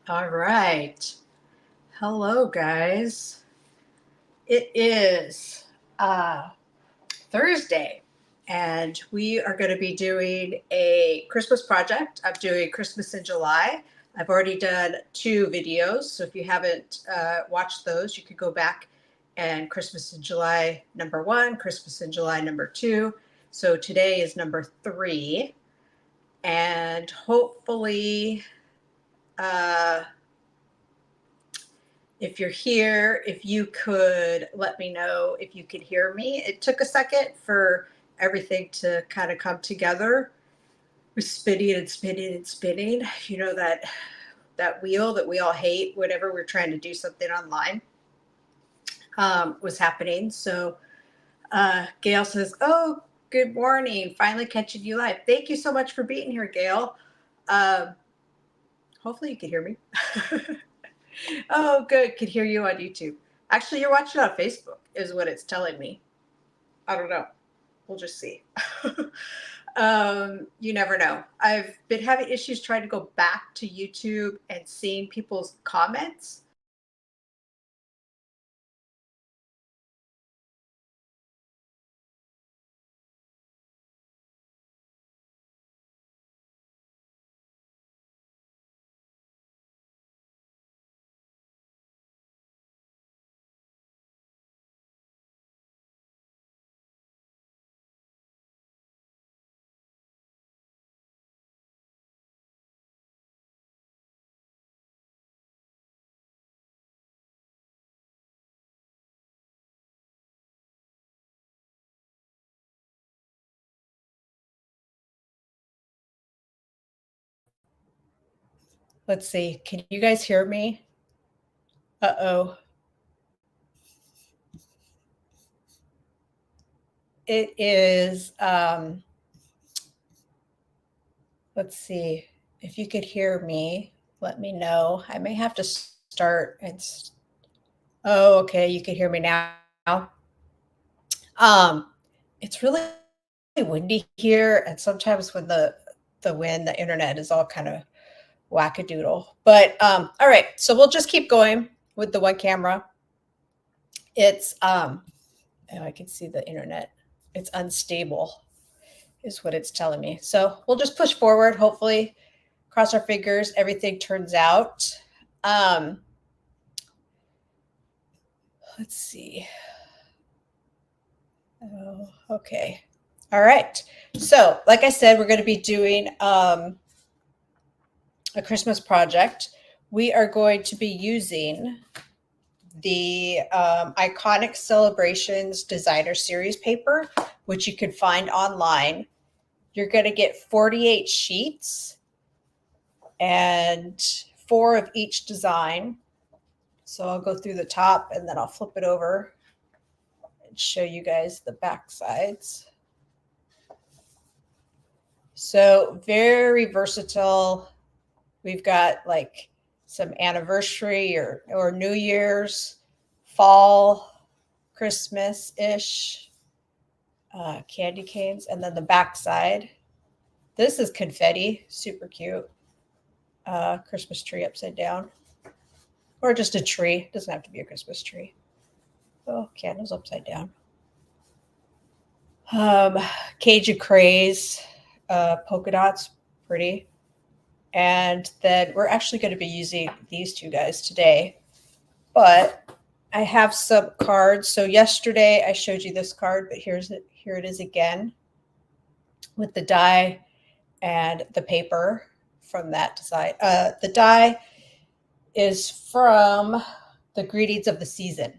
All right. Hello, guys. It is Thursday, and we are going to be doing a Christmas project. I'm doing Christmas in July. I've already done two videos, so if you haven't watched those, you could go back and Christmas in July number one, Christmas in July number two. So today is number three, and hopefully, uh, if you're here, if you could let me know if you could hear me. It took a second for everything to kind of come together. We're spinning and spinning and spinning. You know that wheel that we all hate whenever we're trying to do something online was happening. So Gail says, "Oh, good morning. Finally catching you live. Thank you so much for being here, Gail. Um, hopefully you can hear me." Oh, good. Could hear you on YouTube. Actually, you're watching on Facebook, is what it's telling me. I don't know. We'll just see. You never know. I've been having issues trying to go back to YouTube and seeing people's comments. Let's see. Can you guys hear me? Uh-oh. It is, let's see. If you could hear me, let me know. I may have to start. Oh, okay. You can hear me now. Um, it's really windy here, and sometimes when the wind, the internet is all kind of wackadoodle. But all right, so we'll just keep going with the one camera. It's oh, I can see the internet. It's unstable, is what it's telling me. So we'll just push forward. Hopefully, cross our fingers, everything turns out. Um, let's see. Oh, okay. All right. So, like I said, we're going to be doing a Christmas project. We are going to be using the Iconic Celebrations Designer Series paper, which you can find online. You're going to get 48 sheets and four of each design. So I'll go through the top and then I'll flip it over and show you guys the back sides. So very versatile. We've got like some anniversary or New Year's, fall, Christmas ish, candy canes, and then the back side. This is confetti, super cute. Christmas tree upside down, or just a tree. Doesn't have to be a Christmas tree. Oh, candles upside down. Um, Cage of Craze, polka dots, pretty. And then we're actually going to be using these two guys today. But I have some cards. So yesterday I showed you this card, but here it is again with the die and the paper from that design. The die is from the greetings of the season.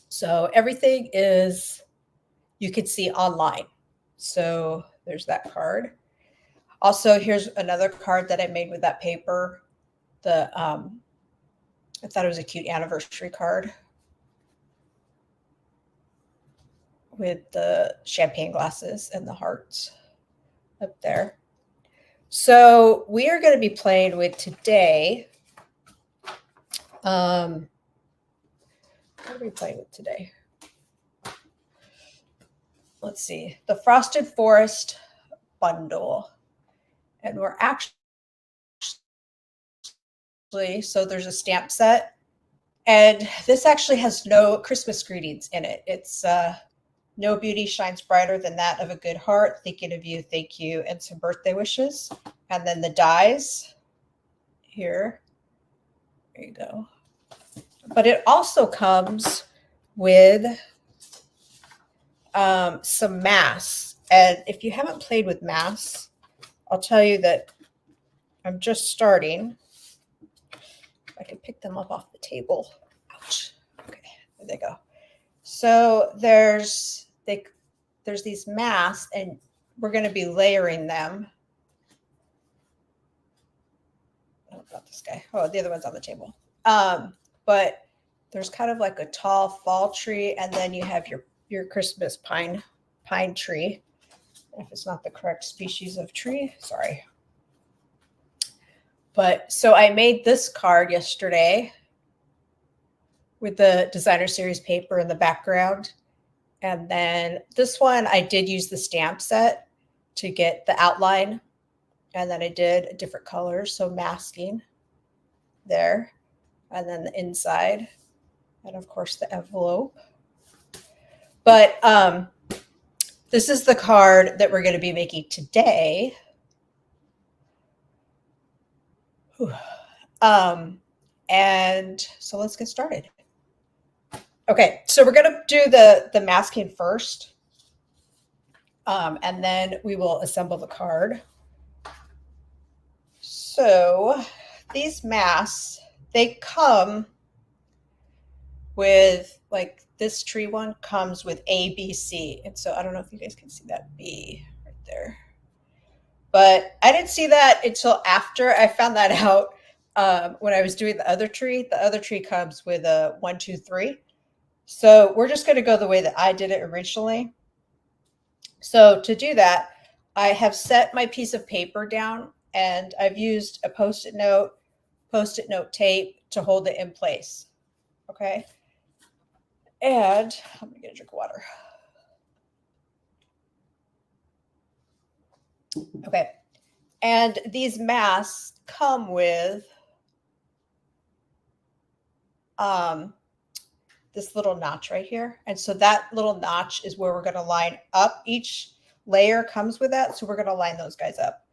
So everything is you can see online. So there's that card. Also, here's another card that I made with that paper. I thought it was a cute anniversary card with the champagne glasses and the hearts up there. So we are going to be playing with today. What are we playing with today? Let's see, the Frosted Forest bundle. And we're actually so there's a stamp set. And this actually has no Christmas greetings in it. It's no beauty shines brighter than that of a good heart. Thinking of you, thank you, and some birthday wishes. And then the dies here. There you go. But it also comes with some masks. And if you haven't played with masks, I'll tell you that I'm just starting. I can pick them up off the table. Ouch. Okay, there they go. So there's these masks, and we're going to be layering them. Oh, not this guy. Oh, the other one's on the table. But there's kind of like a tall fall tree, and then you have your Christmas pine tree. If it's not the correct species of tree, sorry. But so I made this card yesterday with the designer series paper in the background. And then this one, I did use the stamp set to get the outline. And then I did different colors, so masking there. And then the inside. And of course the envelope. But this is the card that we're going to be making today. And so let's get started. Okay, so we're going to do the masking first. And then we will assemble the card. So these masks, they come with, like this tree one comes with A, B, C. And so I don't know if you guys can see that B right there. But I didn't see that until after I found that out when I was doing the other tree. The other tree comes with a 1, 2, 3. So we're just going to go the way that I did it originally. So to do that, I have set my piece of paper down, and I've used a post-it note tape to hold it in place. Okay. And I'm going to get a drink of water. Okay. And these masks come with this little notch right here. And so that little notch is where we're going to line up. Each layer comes with that. So we're going to line those guys up.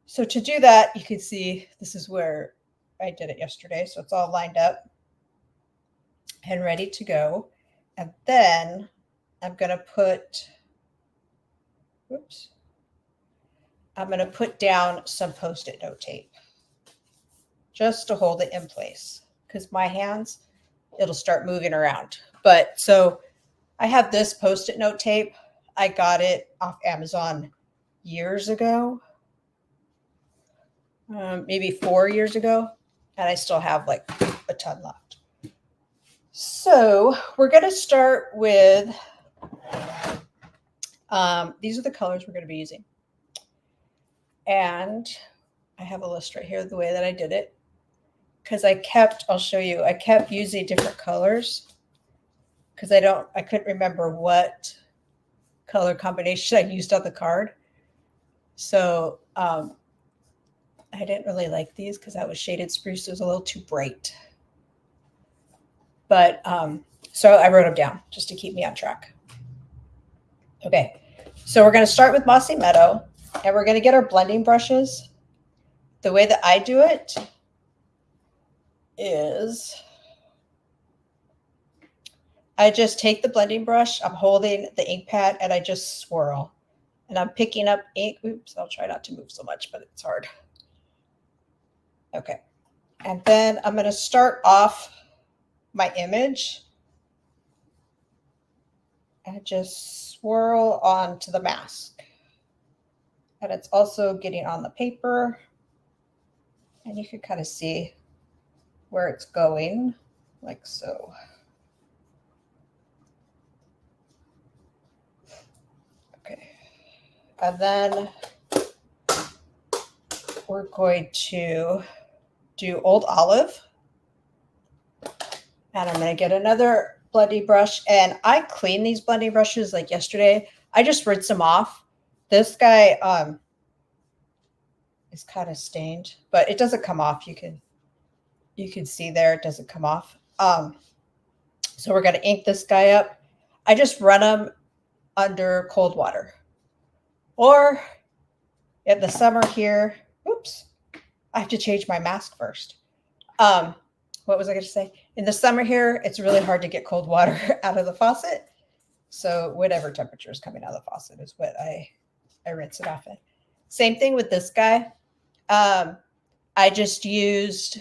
So to do that, you can see this is where I did it yesterday. So it's all lined up and ready to go. And then I'm going to put, I'm going to put down some post-it note tape just to hold it in place, because my hands, it'll start moving around. But so I have this post-it note tape. I got it off Amazon years ago, maybe 4 years ago, and I still have like a ton left. So we're going to start with, these are the colors we're going to be using. And I have a list right here, the way that I did it. Because I'll show you, I kept using different colors because I couldn't remember what color combination I used on the card. So I didn't really like these because that was shaded spruce. It was a little too bright. But so I wrote them down just to keep me on track. Okay, so we're going to start with Mossy Meadow, and we're going to get our blending brushes. The way that I do it is I just take the blending brush, I'm holding the ink pad, and I just swirl. And I'm picking up ink. Oops, I'll try not to move so much, but it's hard. Okay. And then I'm going to start off my image and just swirl onto the mask. And it's also getting on the paper. And you can kind of see where it's going, like so. Okay. And then we're going to do Old Olive. And I'm going to get another blending brush. And I cleaned these blending brushes like yesterday. I just rinsed them off. This guy is kind of stained, but it doesn't come off. You can You can see there, it doesn't come off. So we're going to ink this guy up. I just run them under cold water. Or in the summer here, oops, I have to change my mask first. What was I going to say? In the summer here, it's really hard to get cold water out of the faucet. So whatever temperature is coming out of the faucet is what I rinse it off in. Same thing with this guy. I just used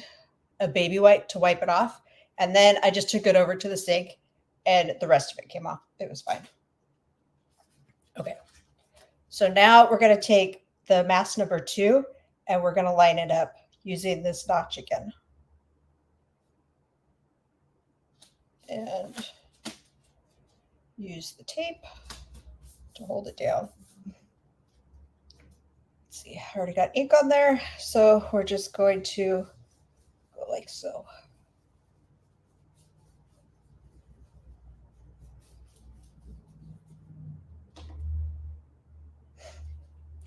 a baby wipe to wipe it off. And then I just took it over to the sink and the rest of it came off. It was fine. Okay. So now we're going to take the mask number 2 and we're going to line it up using this notch again. And use the tape to hold it down. Let's see, I already got ink on there. So we're just going to go like so.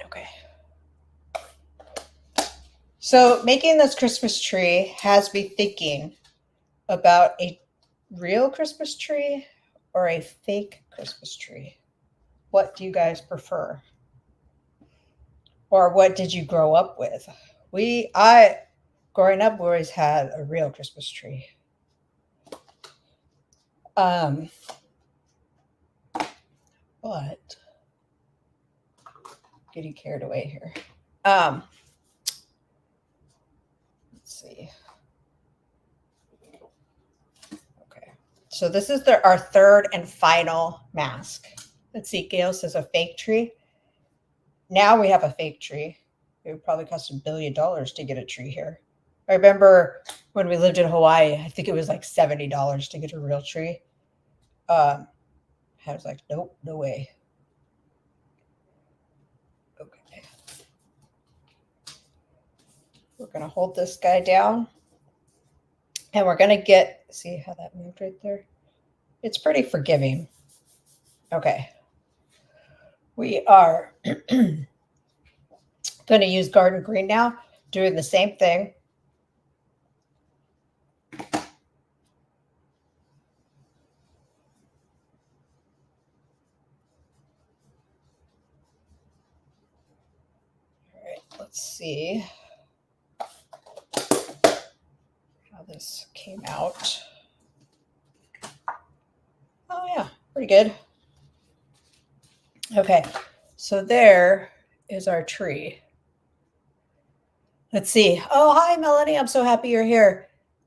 Okay. So making this Christmas tree has me thinking about a real Christmas tree or a fake Christmas tree. What do you guys prefer? Or what did you grow up with? Growing up, we always had a real Christmas tree. But getting carried away here. Let's see. Okay, so this is our third and final mask. Let's see, Gail says a fake tree. Now we have a fake tree. It would probably cost $1 billion to get a tree here. I remember when we lived in Hawaii, I think it was like $70 to get a real tree. I was like, nope, no way. Okay. We're going to hold this guy down. And we're going to see how that moved right there? It's pretty forgiving. Okay. We are going to use Garden Green now, doing the same thing. All right, let's see how this came out. Oh yeah, pretty good. Okay, so there is our tree. Let's see. Oh, hi, Melanie. I'm so happy you're here.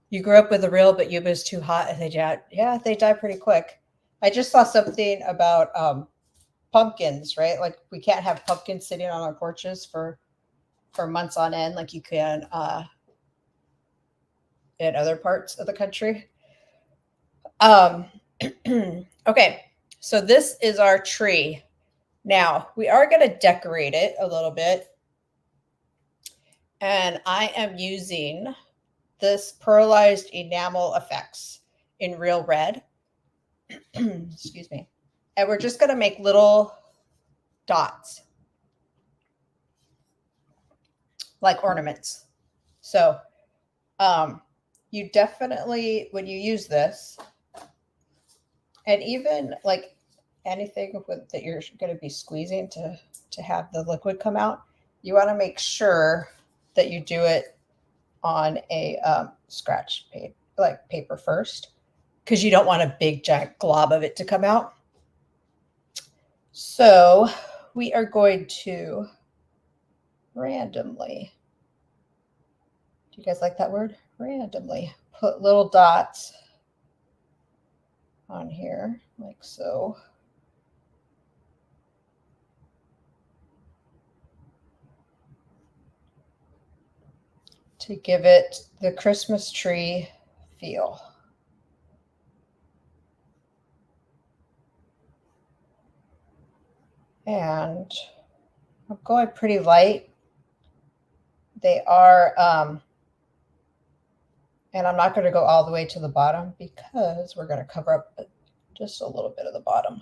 You grew up with a real, but Yuba's too hot and they die. Yeah, they die pretty quick. I just saw something about pumpkins, right? Like we can't have pumpkins sitting on our porches for months on end like you can in other parts of the country. Okay, so this is our tree. Now, we are going to decorate it a little bit. And I am using this Pearlized Enamel Effects in Real Red. Excuse me. And we're just going to make little dots, like ornaments. So you definitely, when you use this, and even like anything that you're going to be squeezing to have the liquid come out, you want to make sure that you do it on a scratch paper first, because you don't want a big giant glob of it to come out. So we are going to randomly, do you guys like that word? Randomly put little dots on here like so. To give it the Christmas tree feel. And I'm going pretty light. They are, and I'm not going to go all the way to the bottom because we're going to cover up just a little bit of the bottom.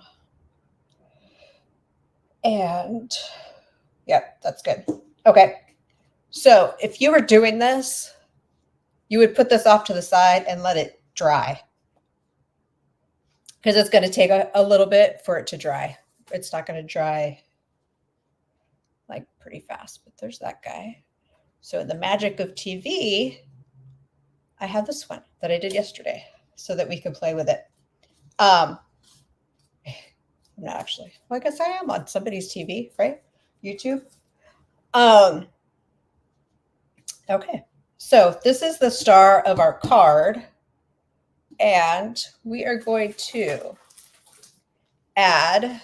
And yep, that's good. Okay. So if you were doing this you would put this off to the side and let it dry, because it's going to take a little bit for it to dry. It's not going to dry like pretty fast, but there's that guy. So the magic of TV, I have this one that I did yesterday so that we can play with it. I'm not actually, well, I guess I am on somebody's TV, right? YouTube. Okay, so this is the star of our card, and we are going to add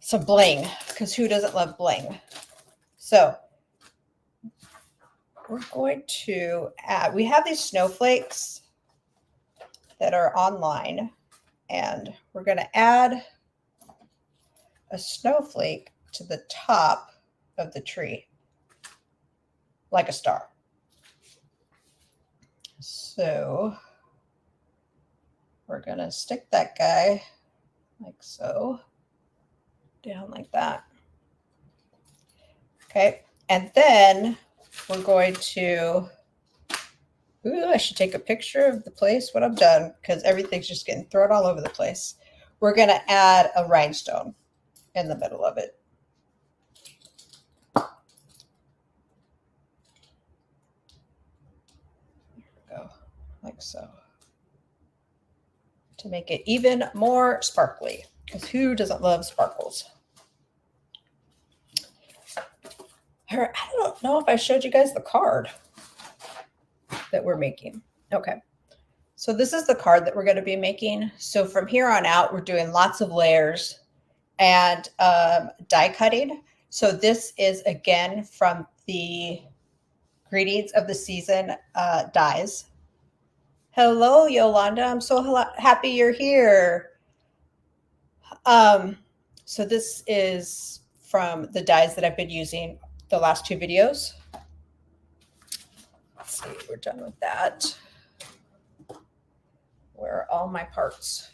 some bling, because who doesn't love bling? So we're going to add, we have these snowflakes that are online, and we're going to add a snowflake to the top of the tree, like a star. So we're going to stick that guy like so, down like that. Okay, and then we're going to, ooh, I should take a picture of the place when I'm done, because everything's just getting thrown all over the place. We're going to add a rhinestone in the middle of it. Go like so, to make it even more sparkly, because who doesn't love sparkles? I don't know if I showed you guys the card that we're making. Okay, so this is the card that we're going to be making. So from here on out, we're doing lots of layers and die cutting. So this is again from the Greetings of the Season dies. Hello, Yolanda. I'm so happy you're here. So this is from the dies that I've been using the last two videos. Let's see, we're done with that. Where are all my parts?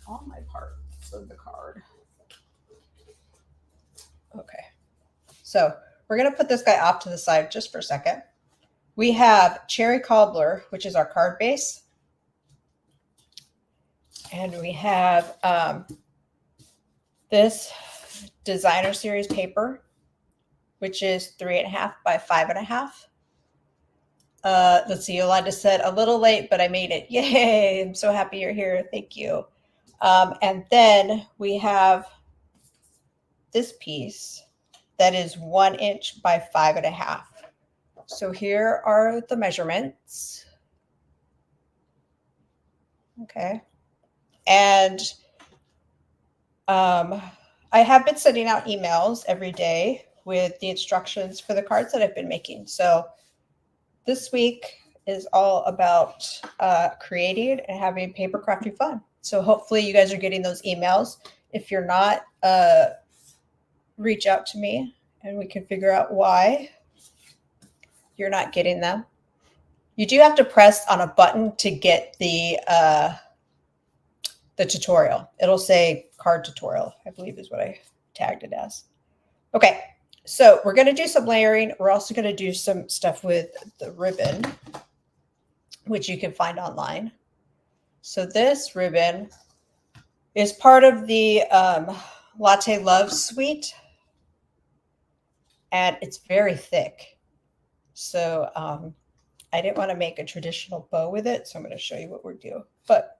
All my parts of the card. Okay, so we're going to put this guy off to the side just for a second. We have Cherry Cobbler, which is our card base. And we have this Designer Series paper, which is 3.5 by 5.5. Let's see, Yolanda said, a little late, but I made it. Yay, I'm so happy you're here. Thank you. And then we have this piece that is 1 inch by 5.5. So here are the measurements. Okay. And I have been sending out emails every day with the instructions for the cards that I've been making. So this week is all about creating and having paper crafting fun. So hopefully you guys are getting those emails. If you're not, reach out to me and we can figure out why you're not getting them. You do have to press on a button to get the tutorial. It'll say card tutorial, I believe is what I tagged it as. Okay, so we're going to do some layering. We're also going to do some stuff with the ribbon, which you can find online. So this ribbon is part of the Latte Love Suite, and it's very thick. So I didn't want to make a traditional bow with it, so I'm going to show you what we're doing. But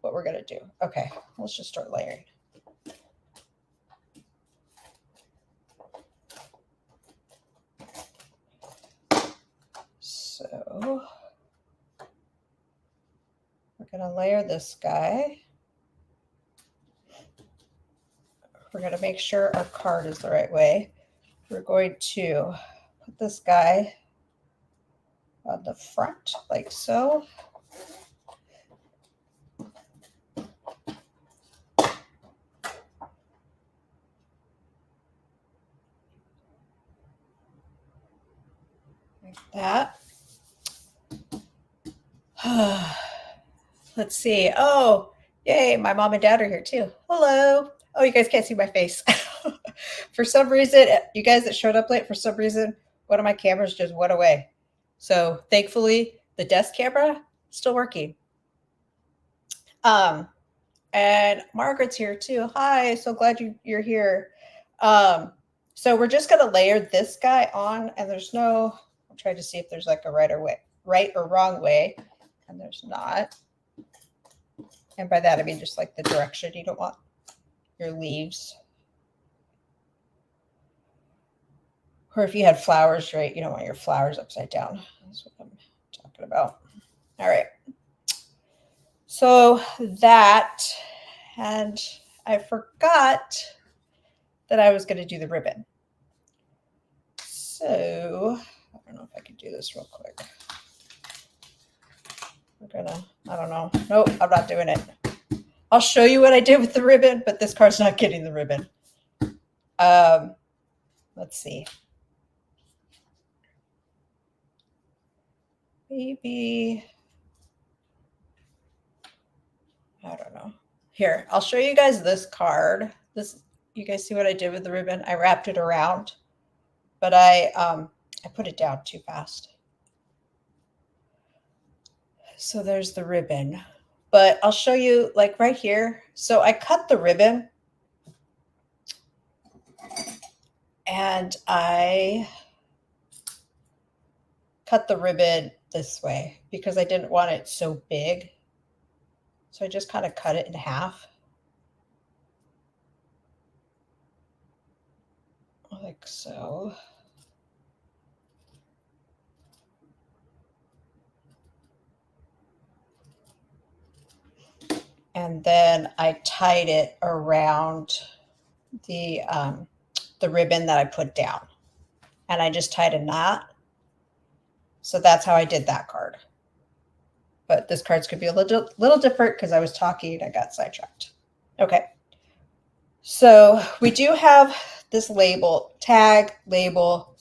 what we're going to do. Okay, let's just start layering. So we're going to layer this guy. We're going to make sure our card is the right way. We're going to put this guy on the front like so. Like that. Let's see. Oh, yay. My mom and dad are here too. Hello. Oh, you guys can't see my face. For some reason, you guys that showed up late, for some reason, one of my cameras just went away. So thankfully, the desk camera still working. And Margaret's here too. Hi, so glad you're here. So we're just gonna layer this guy on, and there's no. I'm trying to see if there's like a right or wrong way, and there's not. And by that I mean just like the direction. You don't want your leaves, or if you had flowers, right? You don't want your flowers upside down. That's what I'm talking about. All right. So that, and I forgot that I was going to do the ribbon. So I don't know if I can do this real quick. I don't know. Nope, I'm not doing it. I'll show you what I did with the ribbon, but this card's not getting the ribbon. Let's see. Maybe, I don't know. Here, I'll show you guys this card. You guys see what I did with the ribbon? I wrapped it around, but I put it down too fast. So there's the ribbon, but I'll show you like right here. So I cut the ribbon and I cut the ribbon this way because I didn't want it so big. So I just kind of cut it in half. Like so. And then I tied it around the ribbon that I put down. And I just tied a knot. So that's how I did that card. But this card's could be a little different because I was talking and I got sidetracked. Okay. So we do have this label, tag, label,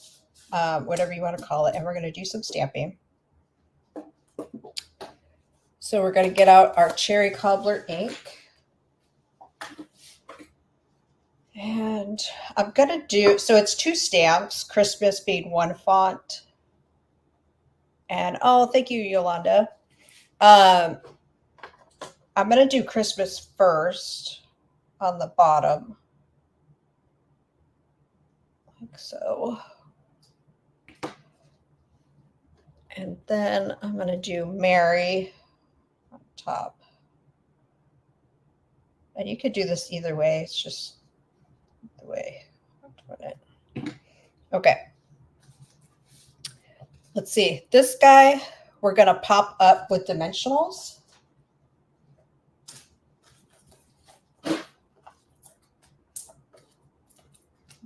whatever you want to call it. And we're going to do some stamping. So we're going to get out our cherry cobbler ink. And I'm going to do, so it's 2 stamps, Christmas being 1 font. And, oh, thank you, Yolanda. I'm going to do Christmas first on the bottom. Like so. And then I'm going to do Merry on top. And you could do this either way. It's just the way I'm doing it. Okay. Let's see. This guy, we're going to pop up with dimensionals.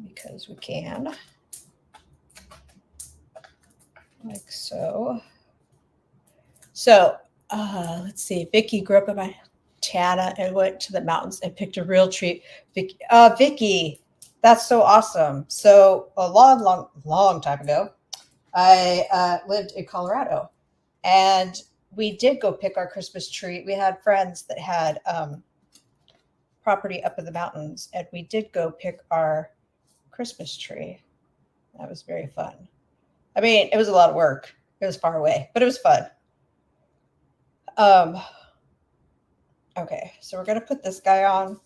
Because we can. Like so. So, let's see. Vicky grew up in Montana and went to the mountains and picked a real tree. Vicky, that's so awesome. So a long time ago, I lived in Colorado, and we did go pick our Christmas tree. We had friends that had property up in the mountains, and we did go pick our Christmas tree. That was very fun. I mean, it was a lot of work. It was far away, but it was fun. Okay, so we're going to put this guy on.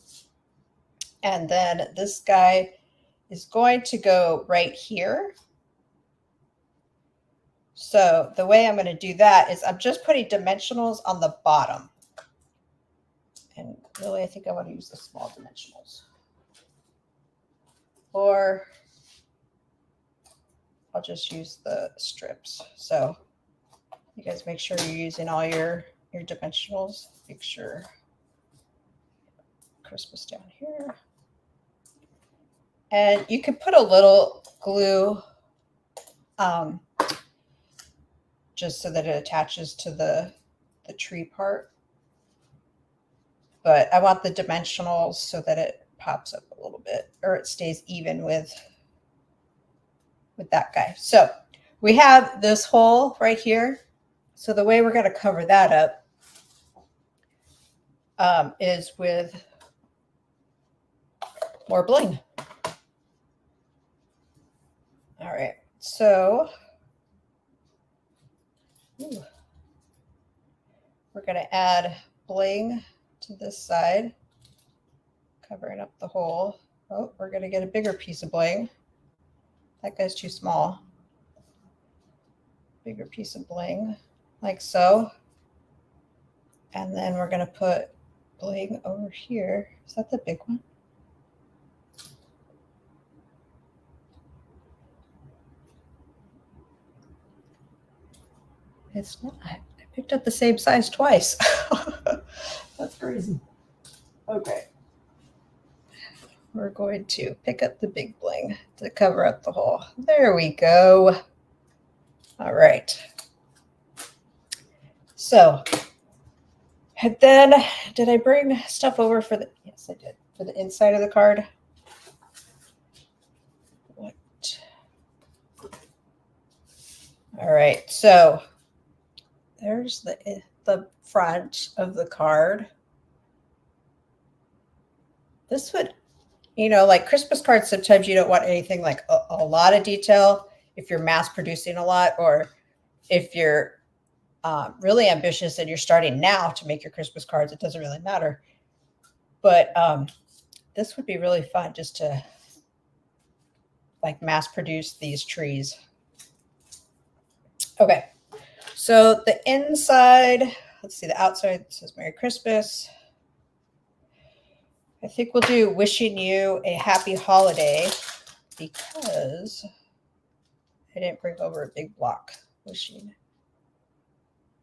And then this guy is going to go right here. So the way I'm going to do that is I'm just putting dimensionals on the bottom. And really, I think I want to use the small dimensionals. Or I'll just use the strips. So you guys make sure you're using all your dimensionals. Make sure Christmas down here. And you can put a little glue just so that it attaches to the tree part. But I want the dimensionals so that it pops up a little bit, or it stays even with that guy. So we have this hole right here. So the way we're going to cover that up is with more bling. All right. So going to add bling to this side, covering up the hole. Oh, we're going to get a bigger piece of bling. That guy's too small. Bigger piece of bling, like so. And then we're going to put bling over here. Is that the big one? It's not. I picked up the same size twice. That's crazy. Okay. We're going to pick up the big bling to cover up the hole. There we go. All right. So, and then did I bring stuff over for the, yes, I did, for the inside of the card? What? All right. So there's the front of the card. This would, you know, like Christmas cards, sometimes you don't want anything like a lot of detail if you're mass producing a lot, or if you're really ambitious and you're starting now to make your Christmas cards, it doesn't really matter. But this would be really fun just to like mass produce these trees. Okay, so the inside, let's see, the outside says Merry Christmas. I think we'll do wishing you a happy holiday because I didn't bring over a big block. Wishing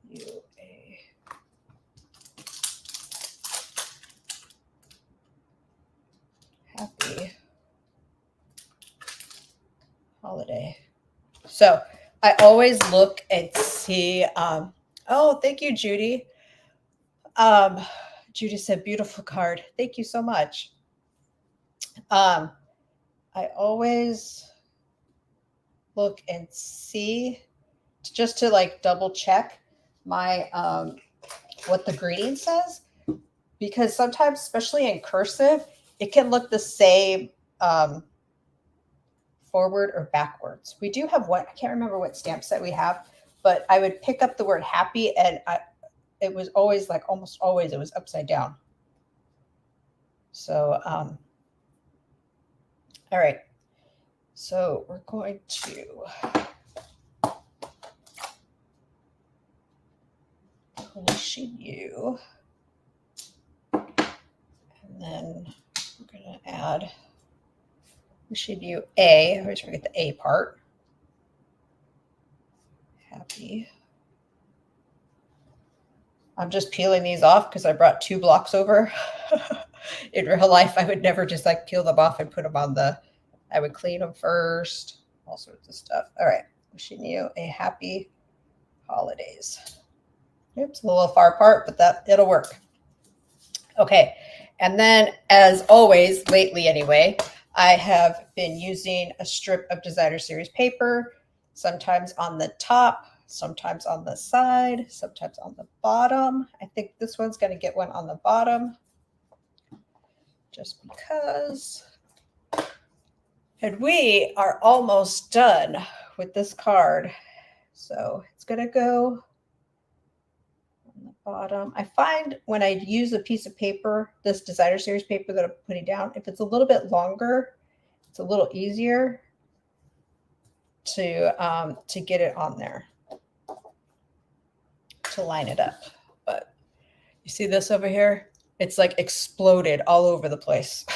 you a happy holiday. So I always look and see. Oh, thank you, Judy. Judy said, beautiful card. Thank you so much. I always look and see just to like double check my what the greeting says, because sometimes, especially in cursive, it can look the same forward or backwards. We do have one, I can't remember what stamp set we have, but I would pick up the word happy and it was always like almost always it was upside down. So all right, so we're going to wishing you, and then we're going to add wishing you a, I always forget the a part, happy. I'm just peeling these off because I brought 2 blocks over. In real life, I would never just like peel them off and put them on the, I would clean them first, all sorts of stuff. All right, wishing you a happy holidays. Oops, a little far apart, but it'll work. Okay, and then as always, lately anyway, I have been using a strip of Designer Series paper, sometimes on the top, sometimes on the side, sometimes on the bottom. I think this one's going to get one on the bottom just because. And we are almost done with this card. So it's going to go on the bottom. I find when I use a piece of paper, this Designer Series paper that I'm putting down, if it's a little bit longer, it's a little easier to get it on there, to line it up. But you see this over here? It's like exploded all over the place.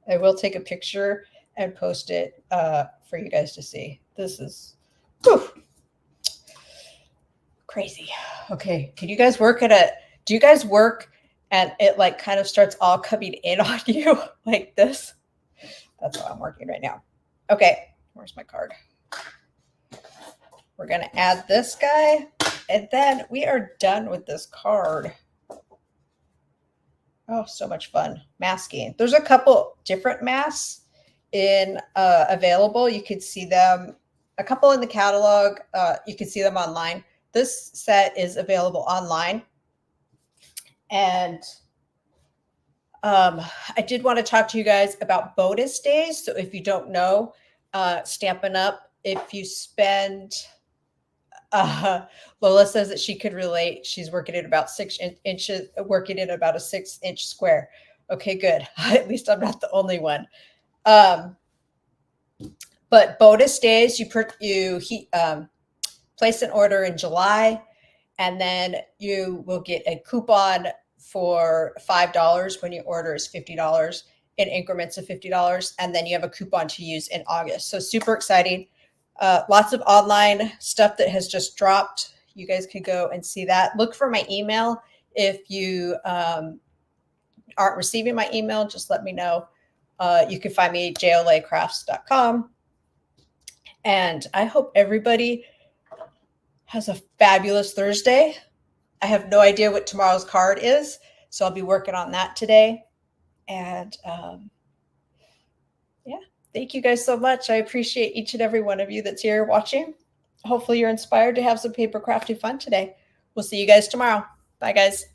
I will take a picture and post it for you guys to see. This is crazy. Okay, can you guys work at a, do you guys work and it like kind of starts all coming in on you like this? That's how I'm working right now. Okay, where's my card? We're going to add this guy, and then we are done with this card. Oh, so much fun. Masking. There's a couple different masks available. You could see them, a couple in the catalog. You can see them online. This set is available online. And I did want to talk to you guys about bonus days. So if you don't know, Stampin' Up, if you spend Lola says that she could relate. She's working at about 6 inches, working in about a 6 inch square. Okay, good. At least I'm not the only one. But bonus days, place an order in July, and then you will get a coupon for $5 when your order is $50 in increments of $50, and then you have a coupon to use in August. So super exciting. Lots of online stuff that has just dropped. You guys could go and see that. Look for my email. If you aren't receiving my email, just let me know. You can find me at jolaycrafts.com. And I hope everybody has a fabulous Thursday. I have no idea what tomorrow's card is, so I'll be working on that today. And yeah, thank you guys so much. I appreciate each and every one of you that's here watching. Hopefully you're inspired to have some paper crafting fun today. We'll see you guys tomorrow. Bye, guys.